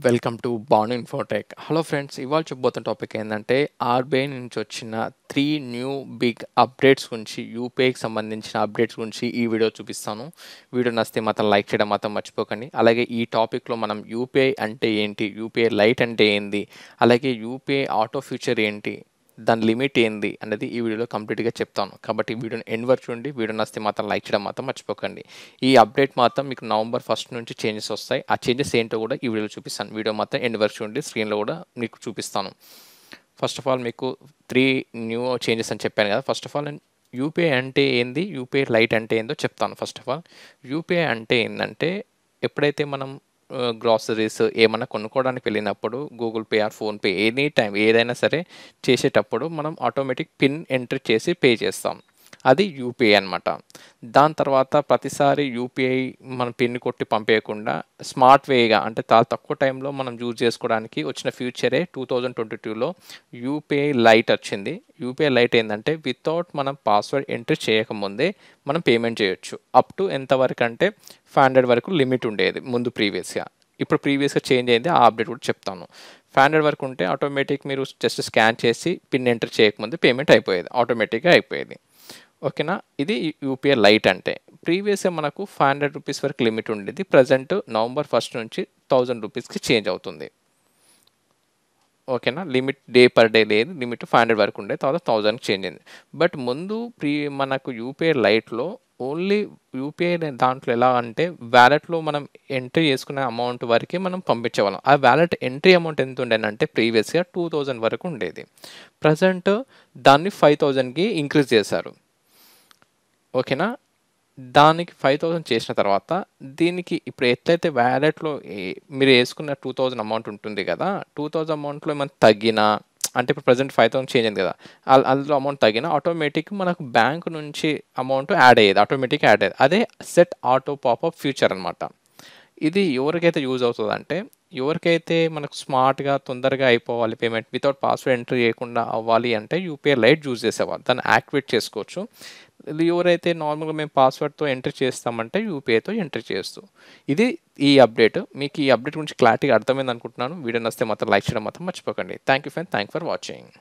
Welcome to Banu infotech. Hello friends, ఇవాళ చెప్పబోతున్న topic ఏంటంటే ఆర్బీఐ నుంచి వచ్చిన 3 న్యూ బిగ్ అప్డేట్స్ గురించి, యూపీఐకి సంబంధించిన అప్డేట్స్ గురించి ఈ వీడియో చూపిస్తాను. వీడియో నచ్చితే మాత్రం లైక్ చేయడం మాత్రం మర్చిపోకండి. అలాగే ఈ టాపిక్లో మనం యూపీఐ అంటే ఏంటి, యూపీఐ లైట్ అంటే ఏంది, అలాగే యూపీఐ ఆటో ఫ్యూచర్ ఏంటి, దాని లిమిట్ ఏంది అనేది ఈ వీడియోలో కంప్లీట్గా చెప్తాను. కాబట్టి వీడియోని ఎండ్ వరకు చూడండి. వీడియో నచ్చితే మాత్రం లైక్ చేయడం మాత్రం మర్చిపోకండి. ఈ అప్డేట్ మాత్రం మీకు నవంబర్ 1 నుంచి చేంజెస్ వస్తాయి. ఆ చేంజెస్ ఏంటో కూడా ఈ వీడియోలో చూపిస్తాను. వీడియో మాత్రం ఎండ్ వరకు చూడండి. స్క్రీన్లో కూడా మీకు చూపిస్తాను. ఫస్ట్ ఆఫ్ ఆల్ మీకు 3 న్యూ చేంజెస్ అని చెప్పాను కదా. ఫస్ట్ ఆఫ్ ఆల్ నేను యూపీఐ అంటే ఏంది, యూపీఐ లైట్ అంటే ఏందో చెప్తాను. ఫస్ట్ ఆఫ్ ఆల్ యూపీఐ అంటే ఏంటంటే ఎప్పుడైతే మనం గ్రాసరీస్ ఏమన్నా కొనుక్కోవడానికి వెళ్ళినప్పుడు Google pay are PhonePe any time ఏదైనా సరే చేసేటప్పుడు మనం ఆటోమేటిక్ పిన్ ఎంట్రీ చేసి పే చేస్తాం. అది యూపీఐ అనమాట. దాని తర్వాత ప్రతిసారి యూపీఐ మన పిన్ కొట్టి పంపేయకుండా స్మార్ట్ వేగా అంటే చాలా తక్కువ టైంలో మనం యూజ్ చేసుకోవడానికి వచ్చిన ఫ్యూచరే 2022లో యూపీఐ లైట్ వచ్చింది. యూపీఐ లైట్ ఏంటంటే వితౌట్ మనం పాస్వర్డ్ ఎంట్రీ చేయకముందే మనం పేమెంట్ చేయొచ్చు. అప్ టు ఎంతవరకు అంటే 500 వరకు లిమిట్ ఉండేది ముందు ప్రీవియస్గా. ఇప్పుడు ప్రీవియస్గా చేంజ్ అయింది. ఆ అప్డేట్ కూడా చెప్తాను. 500 వరకు ఉంటే ఆటోమేటిక్ మీరు జస్ట్ స్కాన్ చేసి పిన్ ఎంటర్ చేయకముందు పేమెంట్ అయిపోయేది, ఆటోమేటిక్గా అయిపోయేది. ఓకేనా. ఇది యూపీఐ లైట్ అంటే. ప్రీవియస్గా మనకు 500 రూపీస్ వరకు లిమిట్ ఉండేది. ప్రజెంట్ నవంబర్ 1 నుంచి 1000 రూపీస్కి చేంజ్ అవుతుంది. ఓకేనా. లిమిట్ డే పర్ డే లేదు, లిమిట్ 500 వరకు ఉండే, తర్వాత 1000కి చేంజ్ అయింది. బట్ ముందు మనకు యూపీఐ లైట్లో ఓన్లీ యూపీఐ దాంట్లో ఎలా అంటే వ్యాలెట్లో మనం ఎంట్రీ చేసుకునే అమౌంట్ వరకే మనం పంపించేవాళ్ళం. ఆ వ్యాలెట్ ఎంట్రీ అమౌంట్ ఎంత ఉండేనంటే ప్రీవియస్గా 2000 వరకు ఉండేది. ప్రజెంట్ దాన్ని 5000కి ఇంక్రీజ్ చేశారు. ఓకేనా. దానికి 5000 చేసిన తర్వాత దీనికి ఇప్పుడు ఎట్లయితే వ్యాలెట్లో మీరు వేసుకున్న 2000 అమౌంట్ ఉంటుంది కదా, 2000 అమౌంట్లో ఏమైనా తగ్గినా అంటే ఇప్పుడు ప్రజెంట్ 5000 చేంజ్ అయింది కదా, అందులో అమౌంట్ తగ్గినా ఆటోమేటిక్ మనకు బ్యాంక్ నుంచి అమౌంట్ యాడ్ అయ్యేది, ఆటోమేటిక్ యాడ్ అయ్యేది. అదే సెట్ ఆటో పాపప్ ఫ్యూచర్ అనమాట. ఇది ఎవరికైతే యూజ్ అవుతుందంటే ఎవరికైతే మనకు స్మార్ట్గా తొందరగా అయిపోవాలి, పేమెంట్ వితౌట్ పాస్వర్డ్ ఎంట్రీ చేయకుండా అవ్వాలి అంటే యూపీఐ లైట్ యూజ్ చేసేవాళ్ళు, దాన్ని యాక్టివేట్ చేసుకోవచ్చు. ఎవరైతే నార్మల్గా మేము పాస్వర్డ్తో ఎంట్రీ చేస్తామంటే యూపీఐతో ఎంట్రీ చేస్తూ. ఇది ఈ అప్డేట్. మీకు ఈ అప్డేట్ గురించి క్లారిటీగా అర్థమైంది అనుకుంటున్నాను. వీడియో నచ్చితే మాత్రం లైక్ చేయడం మాత్రం మర్చిపోకండి. Thank you for watching.